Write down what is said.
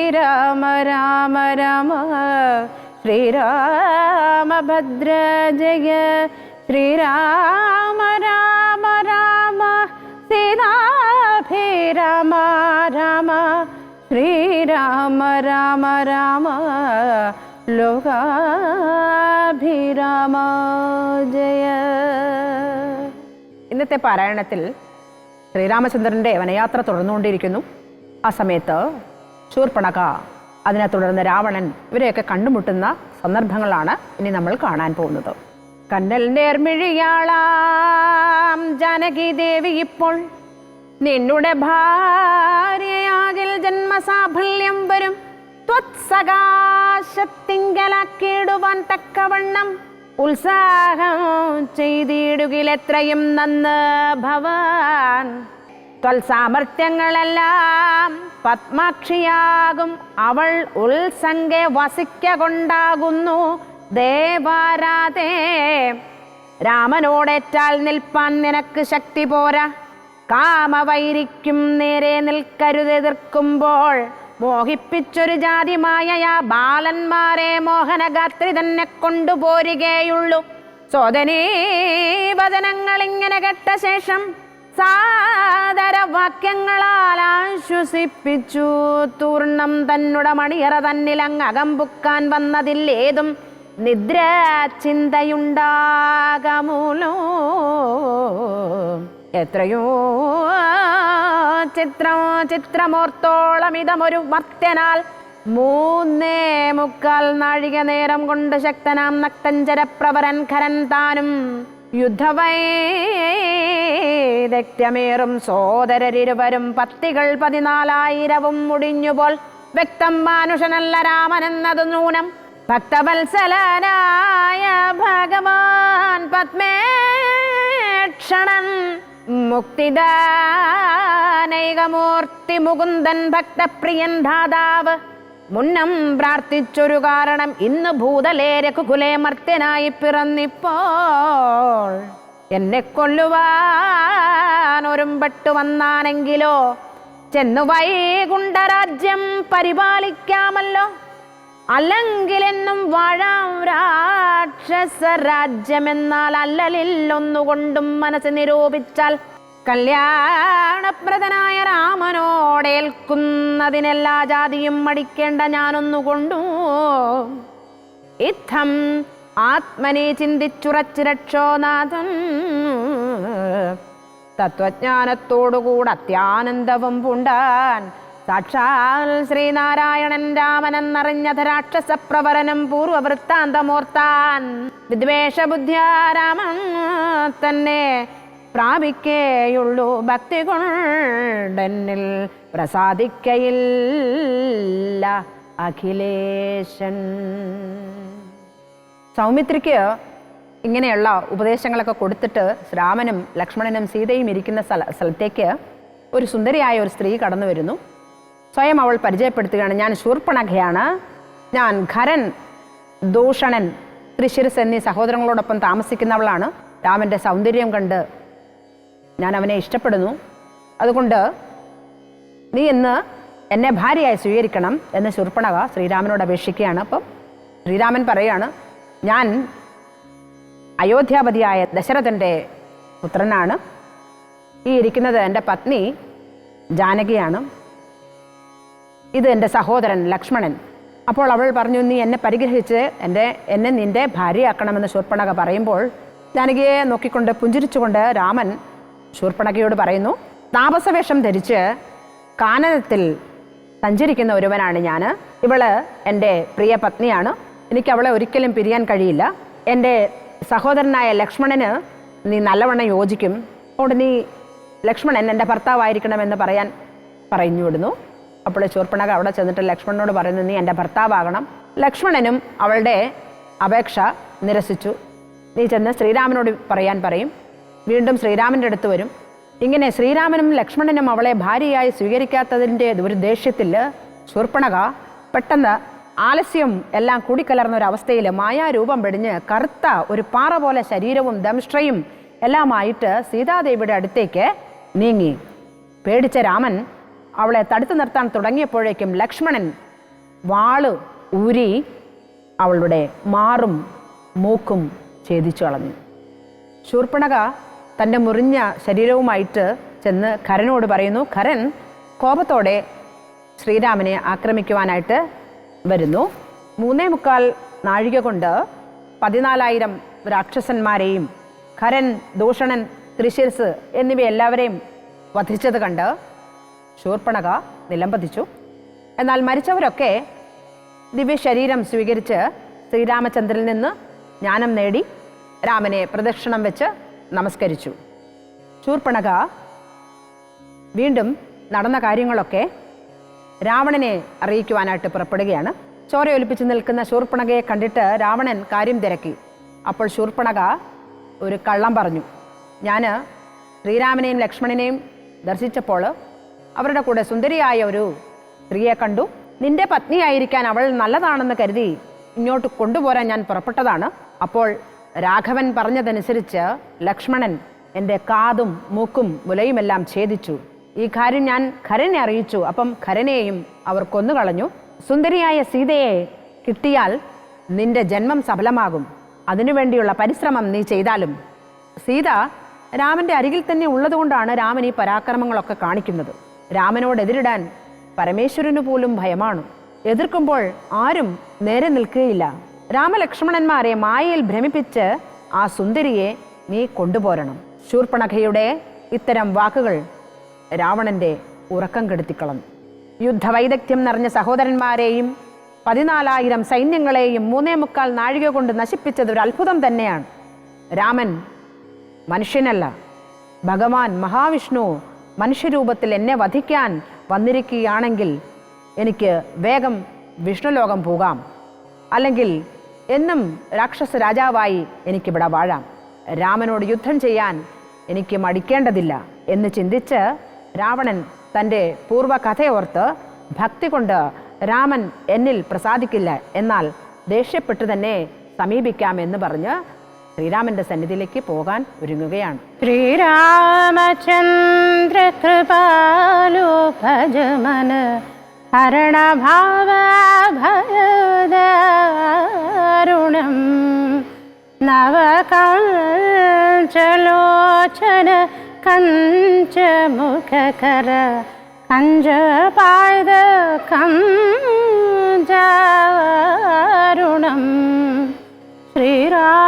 ശ്രീരാമ രാമ രാമ ശ്രീരാമഭദ്ര ജയ ശ്രീരാമ രാമ രാമ സീതാഭിരാമ രാമ ശ്രീരാമ രാമ രാമ ലോകാഭിരാമ ജയ. ഇന്നത്തെ പാരായണത്തിൽ ശ്രീരാമചന്ദ്രൻ്റെ വനയാത്ര തുടർന്നുകൊണ്ടിരിക്കുന്നു. ആ സമയത്ത് ശൂർപ്പണഖ, അതിനെ തുടർന്ന് രാവണൻ, ഇവരെയൊക്കെ കണ്ടുമുട്ടുന്ന സന്ദർഭങ്ങളാണ് ഇനി നമ്മൾ കാണാൻ പോകുന്നത്. കന്നൽ നേർമിഴിയാളാം ജാനകി ദേവി ഇപ്പോൾ നിന്നുടെ ഭാര്യയാകിൽ ജന്മസാഫല്യം വരും. ത്വത്സകാശത്തിങ്കലാക്കിയിടുവാൻ തക്കവണ്ണം ഉത്സാഹം ചെയ്തിടുകിലെത്രയും നന്ന് ഭവാൻ. ത്വൽസാമർത്ഥ്യങ്ങളെല്ലാം പത്മാക്ഷിയാകും അവൾ ഉത്സംഗ വസിക്ക കൊണ്ടാകുന്നു ദേവാരാധേ. രാമനോടേറ്റാൽ നിൽപ്പാൻ നിനക്ക് ശക്തി പോരാ. കാമവൈരിക്കും നേരെ നിൽക്കരുതെതിർക്കുമ്പോൾ മോഹിപ്പിച്ചൊരു ജാതിമായ ബാലന്മാരെ മോഹനഗാത്രി തന്നെ കൊണ്ടുപോരുകയുള്ളൂ. സോദനീ വദനങ്ങൾ ഇങ്ങനെ കേട്ട ശേഷം സാദരവാക്യങ്ങളാൽ ആശ്വസിപ്പിച്ചു. തൂർണം തന്നുടെ മണിയറ തന്നിലങ്ങ് അകമ്പുക്കാൻ വന്നതില്ലേതും നിദ്ര ചിന്തയുണ്ടാകമൂലോ. എത്രയോ ചിത്രമോർത്തോളം ഇതമൊരു മർത്യനാൽ 3.25 നാഴിക നേരം കൊണ്ട് ശക്തനാം നക്തഞ്ചരപ്രവരൻ ഖരൻ താനും യുദ്ധവൈദഗ്ധ്യമേറും സോദരരിരുവരും പത്തികൾ 14,000 മുടിഞ്ഞുപോൽ. വ്യക്തം മാനുഷനല്ല രാമനെന്നത് നൂനം. ഭക്തവത്സലനായ ഭഗവാൻ പത്മേക്ഷണൻ മുക്തിദാനൈകമൂർത്തി മുകുന്ദൻ ഭക്തപ്രിയൻ ധാതാവ് മുന്നം പ്രാർത്ഥിച്ചൊരു കാരണം ഇന്ന് ഭൂതലേ രഘുകുലേ മർത്യനായി പിറന്നിപ്പോൾ. എന്നെ കൊല്ലുവാൻ ഒരുമ്പെട്ടു വന്നാണെങ്കിലോ ചെന്നു വൈകുണ്ഠരാജ്യം പരിപാലിക്കാമല്ലോ. അല്ലെങ്കിലെന്നും വാഴാം രാക്ഷസ രാജ്യമെന്നാൽ അല്ലലില്ലൊന്നുകൊണ്ടും മനസ്സ് നിരൂപിച്ചാൽ കല്യാണപ്രദനായ രാമനോടേൽക്കുന്നതിനെല്ലാ ജാതിയും മടിക്കേണ്ട ഞാനൊന്നുകൊണ്ടു. ഇത്തം ആത്മനെ ചിന്തിച്ചുറച്ച് രക്ഷോനാഥൻ തത്വജ്ഞാനത്തോടുകൂടെ അത്യാനന്ദവും പൂണ്ടാൻ. സാക്ഷാൽ ശ്രീനാരായണൻ രാമനെന്നറിഞ്ഞത് രാക്ഷസപ്രവരനും പൂർവവൃത്താന്തമോർത്താൻ. വിദ്വേഷബുദ്ധ്യാ രാമൻ തന്നെ പ്രാപിക്കേയുള്ളൂ. ഭക്തി കൊണ്ടെന്നിൽ പ്രസാദിക്കയില്ല അഖിലേശൻ. സൗമിത്രിക്ക് ഇങ്ങനെയുള്ള ഉപദേശങ്ങളൊക്കെ കൊടുത്തിട്ട് രാമനും ലക്ഷ്മണനും സീതയും ഇരിക്കുന്ന സ്ഥലത്തേക്ക് ഒരു സുന്ദരിയായ ഒരു സ്ത്രീ കടന്നു വരുന്നു. സ്വയം അവൾ പരിചയപ്പെടുത്തുകയാണ്, ഞാൻ ശൂർപ്പണഖയാണ്, ഞാൻ ഖരൻ, ദൂഷണൻ, ത്രിശിരസ് എന്നീ സഹോദരങ്ങളോടൊപ്പം താമസിക്കുന്നവളാണ്. രാമൻ്റെ സൗന്ദര്യം കണ്ട് ഞാൻ അവനെ ഇഷ്ടപ്പെടുന്നു. അതുകൊണ്ട് നീ ഇന്ന് എന്നെ ഭാര്യയായി സ്വീകരിക്കണം എന്ന് ശൂർപ്പണഖ ശ്രീരാമനോട് അപേക്ഷിക്കുകയാണ്. അപ്പം ശ്രീരാമൻ പറയാണ്, ഞാൻ അയോധ്യാപതിയായ ദശരഥൻ്റെ പുത്രനാണ്. ഈ ഇരിക്കുന്നത് എൻ്റെ പത്നി ജാനകിയാണ്. ഇത് എൻ്റെ സഹോദരൻ ലക്ഷ്മണൻ. അപ്പോൾ അവൾ പറഞ്ഞു, നീ എന്നെ പരിഗ്രഹിച്ച് എന്നെ നിൻ്റെ ഭാര്യയാക്കണമെന്ന് ശൂർപ്പണഖ പറയുമ്പോൾ ജാനകിയെ നോക്കിക്കൊണ്ട് പുഞ്ചിരിച്ചുകൊണ്ട് രാമൻ ശൂർപ്പണഖയോട് പറയുന്നു, താപസവേഷം ധരിച്ച് കാനനത്തിൽ സഞ്ചരിക്കുന്ന ഒരുവനാണ് ഞാൻ. ഇവള് എൻ്റെ പ്രിയ പത്നിയാണ്. എനിക്ക് അവളെ ഒരിക്കലും പിരിയാൻ കഴിയില്ല. എൻ്റെ സഹോദരനായ ലക്ഷ്മണന് നീ നല്ലവണ്ണം യോജിക്കും. അതുകൊണ്ട് നീ ലക്ഷ്മണൻ എൻ്റെ ഭർത്താവായിരിക്കണമെന്ന് പറഞ്ഞു വിടുന്നു. അപ്പോൾ ശൂർപ്പണഖ അവിടെ ചെന്നിട്ട് ലക്ഷ്മണനോട് പറയുന്നു, നീ എൻ്റെ ഭർത്താവാകണം. ലക്ഷ്മണനും അവളുടെ അപേക്ഷ നിരസിച്ചു. നീ ചെന്ന് ശ്രീരാമനോട് പറയും. വീണ്ടും ശ്രീരാമൻ്റെ അടുത്ത് വരും. ഇങ്ങനെ ശ്രീരാമനും ലക്ഷ്മണനും അവളെ ഭാര്യയായി സ്വീകരിക്കാത്തതിൻ്റെ ഒരു ദേഷ്യത്തിൽ ശൂർപ്പണഖ പെട്ടെന്ന് ആലസ്യം എല്ലാം കൂടിക്കലർന്നൊരവസ്ഥയിൽ മായാരൂപം വെടിഞ്ഞ് കറുത്ത ഒരു പാറ പോലെ ശരീരവും ദംഷ്ട്രയും എല്ലാമായിട്ട് സീതാദേവിയുടെ അടുത്തേക്ക് നീങ്ങി. പേടിച്ച രാമൻ അവളെ തടുത്തു നിർത്താൻ തുടങ്ങിയപ്പോഴേക്കും ലക്ഷ്മണൻ വാള് ഊരി അവളുടെ മാറും മൂക്കും ഛേദിച്ചു കളഞ്ഞു. ശൂർപ്പണഖ തൻ്റെ മുറിഞ്ഞ ശരീരവുമായിട്ട് ചെന്ന് ഖരനോട് പറയുന്നു. ഖരൻ കോപത്തോടെ ശ്രീരാമനെ ആക്രമിക്കുവാനായിട്ട് വരുന്നു. 3.25 നാഴിക കൊണ്ട് 14,000 രാക്ഷസന്മാരെയും ഖരൻ, ദൂഷണൻ, ത്രിശിർസ് എന്നിവയെല്ലാവരെയും വധിച്ചത് കണ്ട് ശൂർപ്പണഖ നിലംപതിച്ചു. എന്നാൽ മരിച്ചവരൊക്കെ ദിവ്യശരീരം സ്വീകരിച്ച് ശ്രീരാമചന്ദ്രനിൽ നിന്ന് ജ്ഞാനം നേടി രാമനെ പ്രദക്ഷിണം വെച്ച് നമസ്കരിച്ചു. ശൂർപ്പണഖ വീണ്ടും നടന്ന കാര്യങ്ങളൊക്കെ രാവണനെ അറിയിക്കുവാനായിട്ട് പുറപ്പെടുകയാണ്. ചോരയൊലിപ്പിച്ച് നിൽക്കുന്ന ശൂർപ്പണഖയെ കണ്ടിട്ട് രാവണൻ കാര്യം തിരക്കി. അപ്പോൾ ശൂർപ്പണഖ ഒരു കള്ളം പറഞ്ഞു. ഞാൻ ശ്രീരാമനെയും ലക്ഷ്മണനെയും ദർശിച്ചപ്പോൾ അവരുടെ കൂടെ സുന്ദരിയായ ഒരു സ്ത്രീയെ കണ്ടു. നിന്റെ പത്നിയായിരിക്കാൻ അവൾ നല്ലതാണെന്ന് കരുതി ഇങ്ങോട്ട് കൊണ്ടുപോരാൻ ഞാൻ പുറപ്പെട്ടതാണ്. അപ്പോൾ രാഘവൻ പറഞ്ഞതനുസരിച്ച് ലക്ഷ്മണൻ എൻ്റെ കാതും മൂക്കും മുലയുമെല്ലാം ഛേദിച്ചു. ഈ കാര്യം ഞാൻ ഖരനെ അറിയിച്ചു. അപ്പം ഖരനെയും അവർ കൊന്നുകളഞ്ഞു. സുന്ദരിയായ സീതയെ കിട്ടിയാൽ നിന്റെ ജന്മം സഫലമാകും. അതിനുവേണ്ടിയുള്ള പരിശ്രമം നീ ചെയ്താലും. സീത രാമൻ്റെ അരികിൽ തന്നെ ഉള്ളതുകൊണ്ടാണ് രാമൻ ഈ പരാക്രമങ്ങളൊക്കെ കാണിക്കുന്നത്. രാമനോട് എതിരിടാൻ പരമേശ്വരന് പോലും ഭയമാണ്. എതിർക്കുമ്പോൾ ആരും നേരെ നിൽക്കുകയില്ല. രാമലക്ഷ്മണന്മാരെ മായയിൽ ഭ്രമിപ്പിച്ച് ആ സുന്ദരിയെ നീ കൊണ്ടുപോരണം. ശൂർപ്പണഖയുടെ ഇത്തരം വാക്കുകൾ രാവണന്റെ ഉറക്കം കെടുത്തിക്കളഞ്ഞു. യുദ്ധവൈദഗ്ധ്യം നിറഞ്ഞ സഹോദരന്മാരെയും 14,000 സൈന്യങ്ങളെയും 3.25 നാഴിക കൊണ്ട് നശിപ്പിച്ചത് ഒരു അത്ഭുതം തന്നെയാണ്. രാമൻ മനുഷ്യനല്ല, ഭഗവാൻ മഹാവിഷ്ണു മനുഷ്യരൂപത്തിൽ എന്നെ വധിക്കാൻ വന്നിരിക്കുകയാണെങ്കിൽ എനിക്ക് വേഗം വിഷ്ണുലോകം പോകാം, അല്ലെങ്കിൽ എന്നും രാക്ഷസ രാജാവായി എനിക്കിവിടെ വാഴാം. രാമനോട് യുദ്ധം ചെയ്യാൻ എനിക്ക് മടിക്കേണ്ടതില്ല എന്ന് ചിന്തിച്ച് രാവണൻ തൻ്റെ പൂർവ്വകഥയോർത്ത് ഭക്തി കൊണ്ട് രാമൻ എന്നിൽ പ്രസാദിക്കില്ല, എന്നാൽ ദേഷ്യപ്പെട്ടു തന്നെ സമീപിക്കാമെന്ന് പറഞ്ഞ് ശ്രീരാമന്റെ സന്നിധിയിലേക്ക് പോകാൻ ഒരുങ്ങുകയാണ്. ശ്രീരാമചന്ദ്ര കൃപാലു ഭജമന ഹരണഭാവഭയദാരുണം നവകഞ്ചലോചന കഞ്ചമുഖകര കഞ്ചപാദ കഞ്ചാരുണം ശ്രീരാമ